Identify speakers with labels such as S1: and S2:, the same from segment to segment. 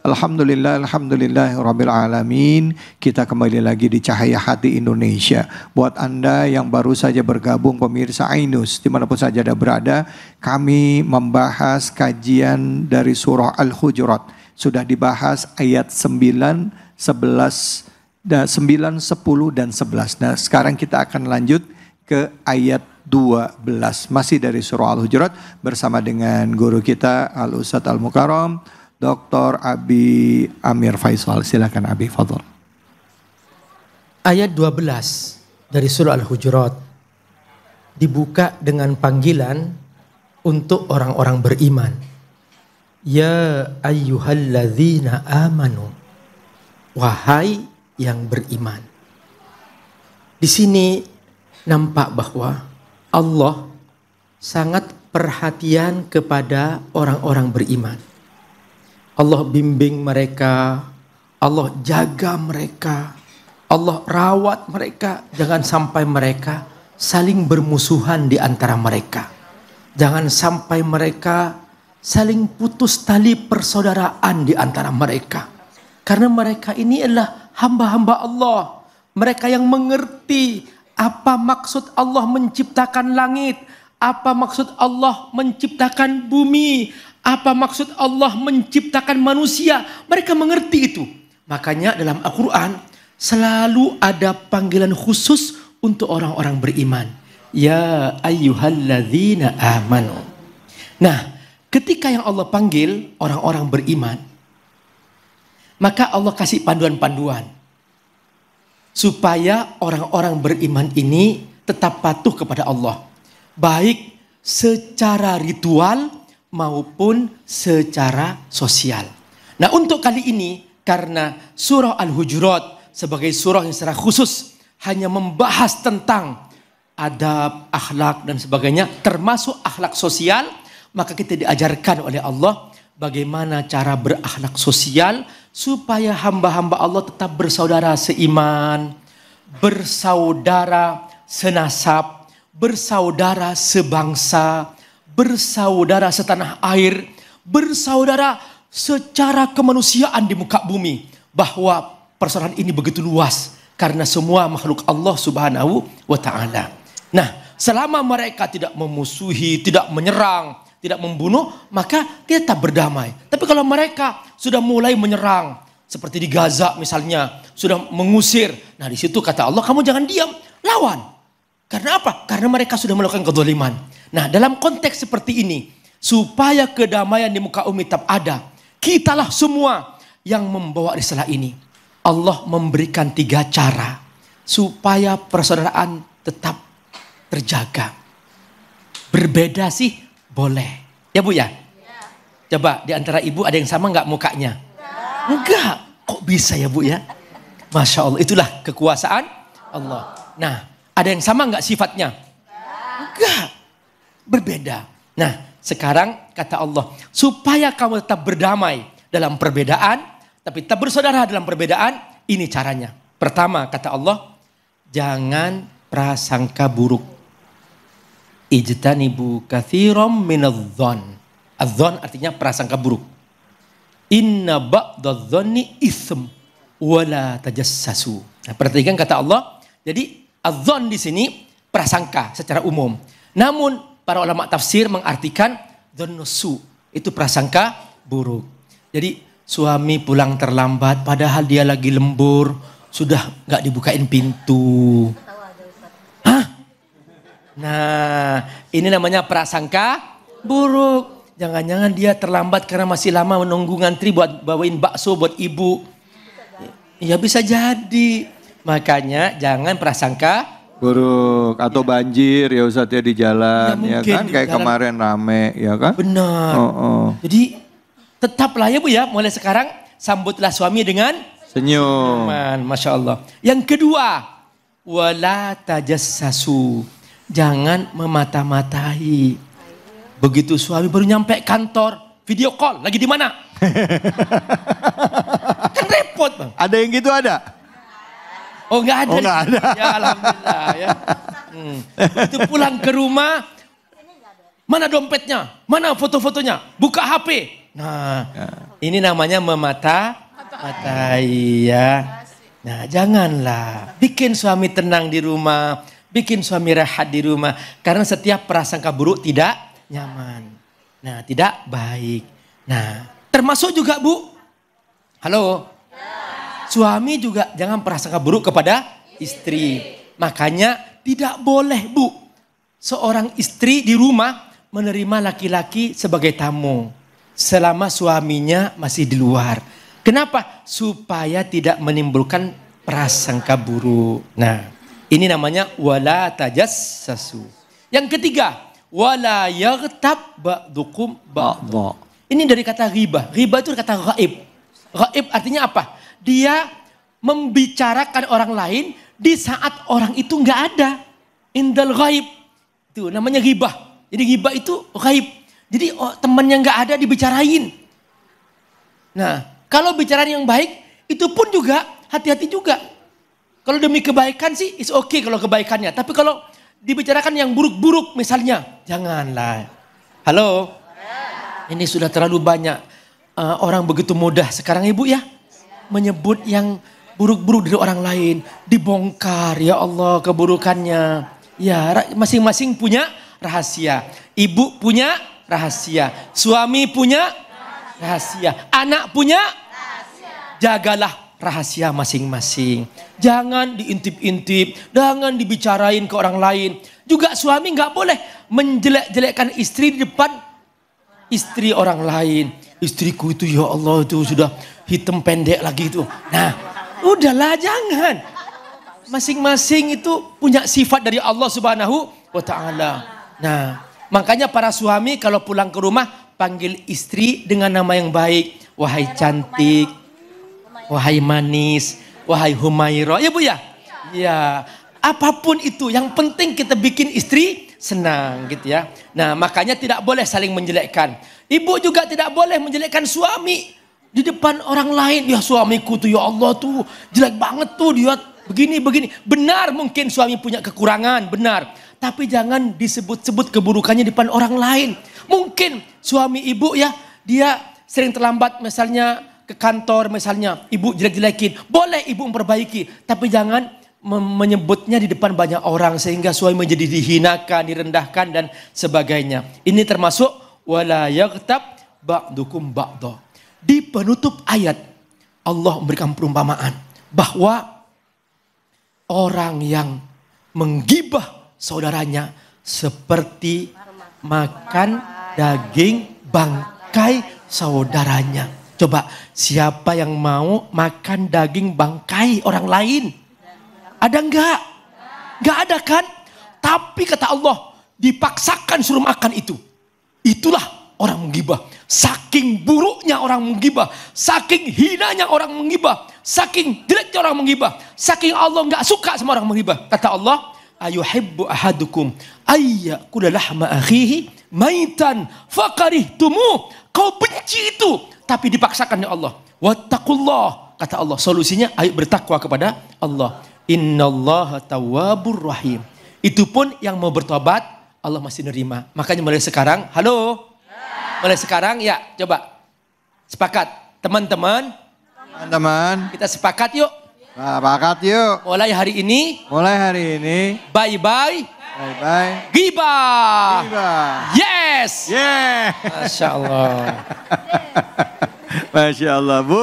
S1: Alhamdulillah, Rabbil Alamin. Kita kembali lagi di Cahaya Hati Indonesia. Buat Anda yang baru saja bergabung, pemirsa Ainus, dimanapun saja Anda berada, kami membahas kajian dari surah Al-Hujurat. Sudah dibahas ayat 9, 11, 9, 10, dan 11. Nah, sekarang kita akan lanjut ke ayat 12. Masih dari surah Al-Hujurat bersama dengan guru kita Al-Ustadz Al-Mukarram, Dr. Abi Amir Faisal. Silakan Abi, fadhol.
S2: Ayat 12 dari surah Al-Hujurat dibuka dengan panggilan untuk orang-orang beriman. Ya ayyuhalladzina amanu, wahai yang beriman. Di sini nampak bahwa Allah sangat perhatian kepada orang-orang beriman. Allah bimbing mereka, Allah jaga mereka, Allah rawat mereka. Jangan sampai mereka saling bermusuhan di antara mereka. Jangan sampai mereka saling putus tali persaudaraan di antara mereka. Karena mereka ini adalah hamba-hamba Allah. Mereka yang mengerti apa maksud Allah menciptakan langit, apa maksud Allah menciptakan bumi, apa maksud Allah menciptakan manusia. Mereka mengerti itu. Makanya dalam Al-Quran selalu ada panggilan khusus untuk orang-orang beriman. Ya ayyuhalladzina amanu. Nah, ketika yang Allah panggil orang-orang beriman, maka Allah kasih panduan-panduan supaya orang-orang beriman ini tetap patuh kepada Allah, baik secara ritual maupun secara sosial. Nah, untuk kali ini karena surah Al-Hujurat sebagai surah yang secara khusus hanya membahas tentang adab, akhlak dan sebagainya, termasuk akhlak sosial, maka kita diajarkan oleh Allah bagaimana cara berakhlak sosial supaya hamba-hamba Allah tetap bersaudara seiman, bersaudara senasab, bersaudara sebangsa, bersaudara setanah air, bersaudara secara kemanusiaan di muka bumi. Bahwa persaudaraan ini begitu luas karena semua makhluk Allah Subhanahu wa ta'ala. Nah, selama mereka tidak memusuhi, tidak menyerang, tidak membunuh, maka kita tetap berdamai. Tapi kalau mereka sudah mulai menyerang, seperti di Gaza misalnya, sudah mengusir, nah di situ kata Allah, kamu jangan diam, lawan. Karena apa? Karena mereka sudah melakukan kezaliman. Nah, dalam konteks seperti ini, supaya kedamaian di muka bumi tetap ada, kitalah semua yang membawa risalah ini. Allah memberikan 3 cara supaya persaudaraan tetap terjaga. Berbeda sih boleh. Ya Bu ya? Coba di antara ibu ada yang sama nggak mukanya? Enggak. Kok bisa ya Bu ya? Masya Allah, itulah kekuasaan Allah. Nah, ada yang sama nggak sifatnya? Enggak. Berbeda. Nah, sekarang kata Allah, supaya kamu tetap berdamai dalam perbedaan, tapi tetap bersaudara dalam perbedaan, ini caranya. Pertama, kata Allah, jangan prasangka buruk. Ijtanibu katsiran minadh-dhon. Adh-dhon artinya prasangka buruk. Inna ba'dadh-dhonni itsm wala tajassasu. Nah, perhatikan kata Allah, jadi adh-dhon di sini prasangka secara umum. Namun para ulama tafsir mengartikan dhonnusu, itu prasangka buruk. Jadi suami pulang terlambat padahal dia lagi lembur, sudah nggak dibukain pintu. Hah? Nah, ini namanya prasangka buruk. Jangan-jangan dia terlambat karena masih lama menunggu ngantri buat bawain bakso buat ibu. Ya bisa jadi. Makanya jangan prasangka
S1: buruk atau banjir ya Ustadz ya di jalan ya kan kayak jalan. Kemarin rame ya kan.
S2: Benar. Jadi tetaplah ya Bu ya, mulai sekarang sambutlah suami dengan
S1: senyum.
S2: Masya Allah. Yang kedua, wala tajassasu. Jangan memata-matai. Begitu suami baru nyampe kantor, video call, lagi di mana? Kan repot Bang.
S1: Ada yang gitu ada?
S2: Oh enggak ada.
S1: Oh enggak ada.
S2: Ya alhamdulillah ya. Itu pulang ke rumah, mana dompetnya, mana foto-fotonya, buka HP. Nah, ini namanya mematai ya. Nah, janganlah bikin suami tenang di rumah, bikin suami rehat di rumah. Karena setiap prasangka buruk tidak nyaman. Nah, tidak baik. Nah, termasuk juga Bu. Halo. Suami juga jangan prasangka buruk kepada istri. Makanya tidak boleh Bu, seorang istri di rumah menerima laki-laki sebagai tamu selama suaminya masih di luar. Kenapa? Supaya tidak menimbulkan prasangka buruk. Nah, ini namanya wala tajassasu. Yang ketiga, wala yaghtab ba'dukum ba'dha. Ini dari kata ghibah. Ghibah itu kata ghaib. Ghaib artinya apa? Dia membicarakan orang lain di saat orang itu nggak ada. Indal ghaib. Itu namanya ghibah. Jadi ghibah itu ghaib. Jadi temannya nggak ada dibicarain. Nah, kalau bicaraan yang baik itu pun juga hati-hati juga. Kalau demi kebaikan sih is okay kalau kebaikannya. Tapi kalau dibicarakan yang buruk-buruk misalnya, janganlah. Halo? Ini sudah terlalu banyak orang begitu mudah sekarang Ibu ya. Menyebut yang buruk-buruk dari orang lain. Dibongkar ya Allah keburukannya. Ya masing-masing punya rahasia. Ibu punya rahasia. Suami punya rahasia. Anak punya rahasia. Jagalah rahasia masing-masing. Jangan diintip-intip. Jangan dibicarain ke orang lain. Juga suami nggak boleh menjelek-jelekkan istri di depan istri orang lain. Istriku itu ya Allah itu sudah hitam pendek lagi itu. Nah udahlah jangan. Masing-masing itu punya sifat dari Allah Subhanahu wa ta'ala. Nah makanya para suami kalau pulang ke rumah panggil istri dengan nama yang baik. Wahai cantik, wahai manis, wahai Humairah. Ya Bu ya? Ya, apapun itu yang penting kita bikin istri senang gitu ya. Nah makanya tidak boleh saling menjelekkan. Ibu juga tidak boleh menjelekkan suami di depan orang lain. Ya suamiku tuh ya Allah tuh jelek banget tuh dia begini. Benar mungkin suami punya kekurangan, benar. Tapi jangan disebut-sebut keburukannya di depan orang lain. Mungkin suami ibu ya, dia sering terlambat misalnya ke kantor misalnya. Ibu jelek-jelekin. Boleh ibu memperbaiki. Tapi jangan menyebutnya di depan banyak orang. Sehingga suami menjadi dihinakan, direndahkan dan sebagainya. Ini termasuk wala yaghtab ba'dukum ba'dha. Di penutup ayat Allah memberikan perumpamaan. Bahwa orang yang menggibah saudaranya seperti makan daging bangkai saudaranya. Coba siapa yang mau makan daging bangkai orang lain? Ada enggak? Enggak ada kan? Tapi kata Allah dipaksakan suruh makan itu. Itulah orang menggibah. Saking buruknya orang menggibah. Saking hinanya orang menggibah. Saking jeleknya orang menggibah. Saking Allah enggak suka sama orang menggibah. Kata Allah, ayuhibbu ahadukum ayyakula lahma akhihi maitan fakarihtumu. Kau benci itu tapi dipaksakan ya Allah. Wattaqullah, kata Allah. Solusinya ayo bertakwa kepada Allah. Innallaha tawwabur rahim. Itu pun yang mau bertobat Allah masih nerima. Makanya mulai sekarang, halo. Mulai sekarang ya coba sepakat teman-teman. Kita sepakat yuk.
S1: Sepakat yuk.
S2: Mulai hari ini. Bye-bye. Ghibah. Yes.
S1: Yeah.
S2: Masya Allah.
S1: Masya Allah. Bu.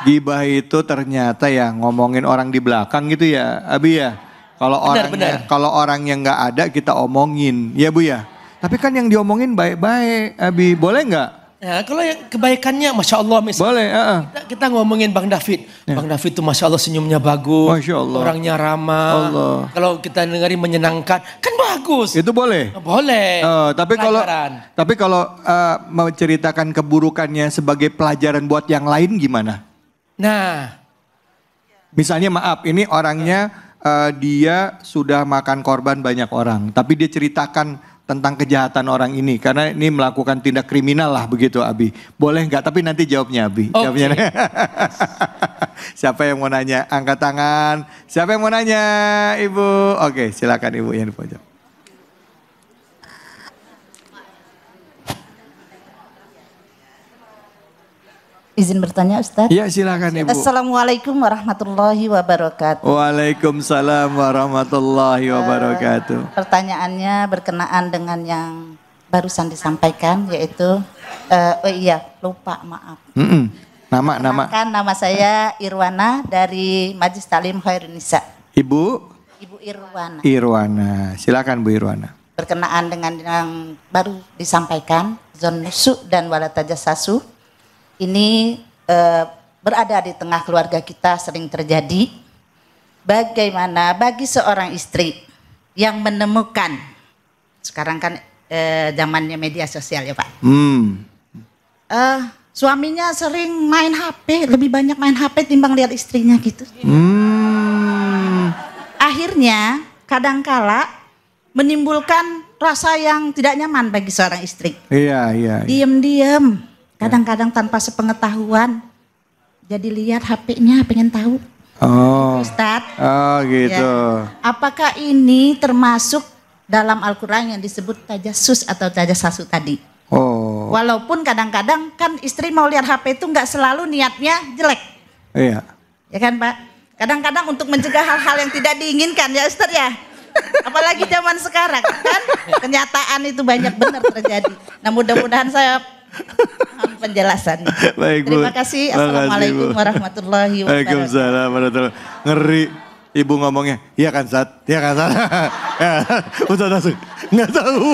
S1: Ghibah itu ternyata ya ngomongin orang di belakang gitu ya, Abi ya. Kalau orang yang nggak ada kita omongin, ya Bu ya. Tapi kan yang diomongin baik-baik, Abi. Boleh nggak?
S2: Nah, kalau yang kebaikannya Masya Allah misalnya.
S1: Boleh.
S2: Kita ngomongin Bang David. Ya. Bang David tuh Masya Allah senyumnya bagus.
S1: Masya Allah.
S2: Orangnya ramah. Allah. Kalau kita dengerin menyenangkan. Kan bagus.
S1: Itu boleh?
S2: Boleh.
S1: Tapi kalau menceritakan keburukannya sebagai pelajaran buat yang lain gimana?
S2: Nah.
S1: Misalnya maaf ini orangnya dia sudah makan korban banyak orang. Tapi dia ceritakan tentang kejahatan orang ini. Karena ini melakukan tindak kriminal lah begitu Abi. Boleh nggak? Tapi nanti jawabnya Abi. Okay. Jawabnya. Siapa yang mau nanya? Angkat tangan. Siapa yang mau nanya Ibu? Oke silakan Ibu yang di pojok.
S3: Izin bertanya Ustadz?
S1: Ya silakan Ibu.
S3: Assalamualaikum warahmatullahi wabarakatuh.
S1: Waalaikumsalam warahmatullahi wabarakatuh.
S3: Pertanyaannya berkenaan dengan yang barusan disampaikan, yaitu lupa, maaf.
S1: Nama.
S3: Nama saya Irwana dari Majelis Taklim Khairun Nisa.
S1: Ibu
S3: Irwana.
S1: Irwana, silakan Bu Irwana.
S3: Berkenaan dengan yang baru disampaikan, zon nusu dan wala tajassasu, ini berada di tengah keluarga kita sering terjadi. Bagaimana bagi seorang istri yang menemukan, sekarang kan zamannya media sosial ya Pak, suaminya sering main HP, lebih banyak main HP timbang lihat istrinya gitu. Akhirnya kadangkala menimbulkan rasa yang tidak nyaman bagi seorang istri.
S1: Iya.
S3: Diam-diam, kadang-kadang tanpa sepengetahuan, jadi lihat HP-nya, pengen tahu.
S1: Oh,
S3: Ustadz.
S1: Oh gitu.
S3: Ya. Apakah ini termasuk dalam Al-Quran yang disebut tajassus atau tajassasu tadi?
S1: Oh.
S3: Walaupun kadang-kadang kan istri mau lihat HP itu nggak selalu niatnya jelek.
S1: Iya.
S3: Ya kan Pak? Kadang-kadang untuk mencegah hal-hal yang tidak diinginkan ya Ustadz ya. Apalagi zaman sekarang kan kenyataan itu banyak benar terjadi. Nah mudah-mudahan saya penjelasannya.
S1: Baik, Bu.
S3: Terima kasih. Assalamualaikum warahmatullahi wabarakatuh.
S1: Waalaikumsalam warahmatullahi wabarakatuh. Ngeri Ibu ngomongnya, iya kan Sat? Iya kan Sat? Ya, Ustaz langsung, nggak tahu.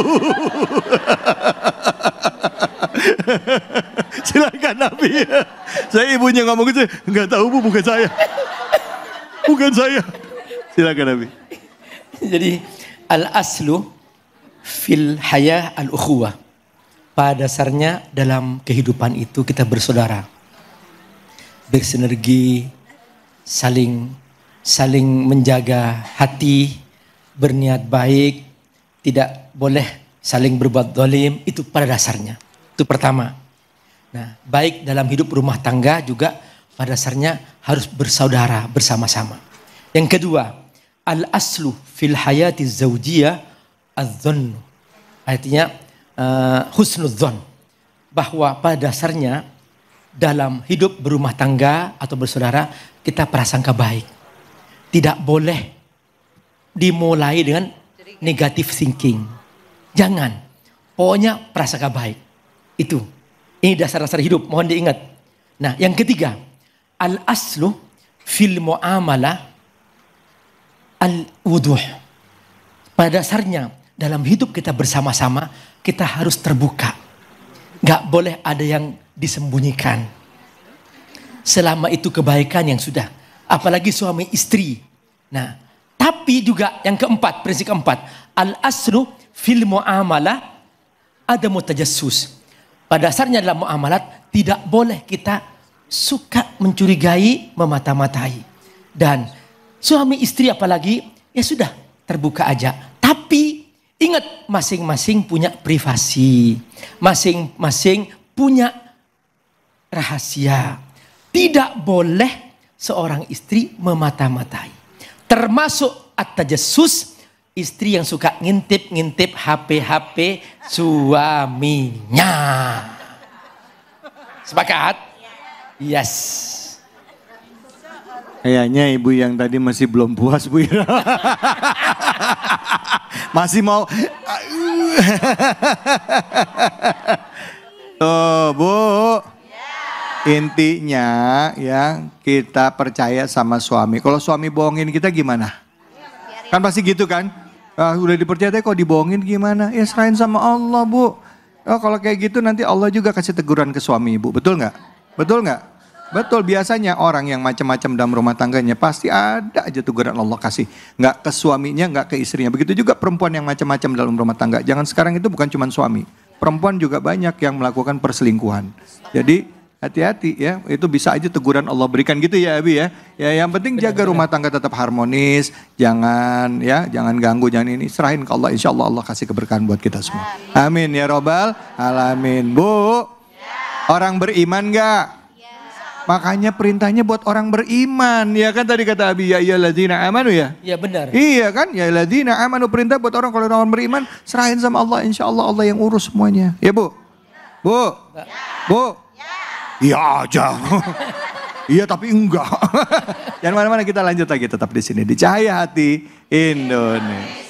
S1: Silakan Nabi. Saya ibunya ngomong gitu, nggak tahu Bu, bukan saya. Bukan saya. Silakan Nabi.
S2: Jadi al-aslu fil hayah al-ukhuwah. Pada dasarnya dalam kehidupan itu kita bersaudara. Bersinergi, saling menjaga hati, berniat baik, tidak boleh saling berbuat zalim, itu pada dasarnya. Itu pertama. Nah, baik dalam hidup rumah tangga juga pada dasarnya harus bersaudara bersama-sama. Yang kedua, al-aslu fil hayati zawjiyah adz-dzannu. Artinya husnudzon, bahwa pada dasarnya dalam hidup berumah tangga atau bersaudara kita prasangka baik. Tidak boleh dimulai dengan negative thinking. Jangan. Pokoknya prasangka baik. Itu. Ini dasar-dasar hidup, mohon diingat. Nah, yang ketiga, al-aslu fil muamalah al-wuduh. Pada dasarnya dalam hidup kita bersama-sama kita harus terbuka. Gak boleh ada yang disembunyikan. Selama itu kebaikan yang sudah. Apalagi suami istri. Nah, tapi juga yang keempat, prinsip keempat. Al-aslu fil muamalah adamu tajassus. Pada dasarnya dalam muamalat tidak boleh kita suka mencurigai, memata-matai. Dan suami istri apalagi ya sudah terbuka aja. Tapi ingat, masing-masing punya privasi. Masing-masing punya rahasia. Tidak boleh seorang istri memata-matai. Termasuk at-tajassus, istri yang suka ngintip-ngintip HP suaminya. Sepakat? Yes.
S1: Kayaknya ibu yang tadi masih belum puas Bu Ira. Masih mau. Tuh Bu. Intinya ya kita percaya sama suami. Kalau suami bohongin kita gimana? Kan pasti gitu kan? Udah dipercaya kok dibohongin gimana? Ya serahin sama Allah Bu. Oh, kalau kayak gitu nanti Allah juga kasih teguran ke suami ibu. Betul nggak? Betul nggak? Betul, biasanya orang yang macam-macam dalam rumah tangganya pasti ada aja teguran Allah kasih. Nggak ke suaminya, nggak ke istrinya. Begitu juga perempuan yang macam-macam dalam rumah tangga. Jangan sekarang itu bukan cuma suami. Perempuan juga banyak yang melakukan perselingkuhan. Jadi hati-hati ya, itu bisa aja teguran Allah berikan gitu ya Abi ya. Ya yang penting jaga rumah tangga tetap harmonis. Jangan ganggu, jangan ini. Serahin ke Allah, insya Allah Allah kasih keberkahan buat kita semua. Amin ya robbal alamin. Bu, orang beriman gak? Makanya perintahnya buat orang beriman. Ya kan tadi kata Abi, ya ayyuhalladzina amanu ya.
S2: Iya benar.
S1: Iya kan, ya ayyuhalladzina amanu, perintah buat orang, kalau orang beriman serahin sama Allah, insya Allah Allah yang urus semuanya. Ya Bu? Bu? Bu? Iya aja. Iya tapi enggak. Jangan mana-mana, kita lanjut lagi tetap di sini di Cahaya Hati Indonesia.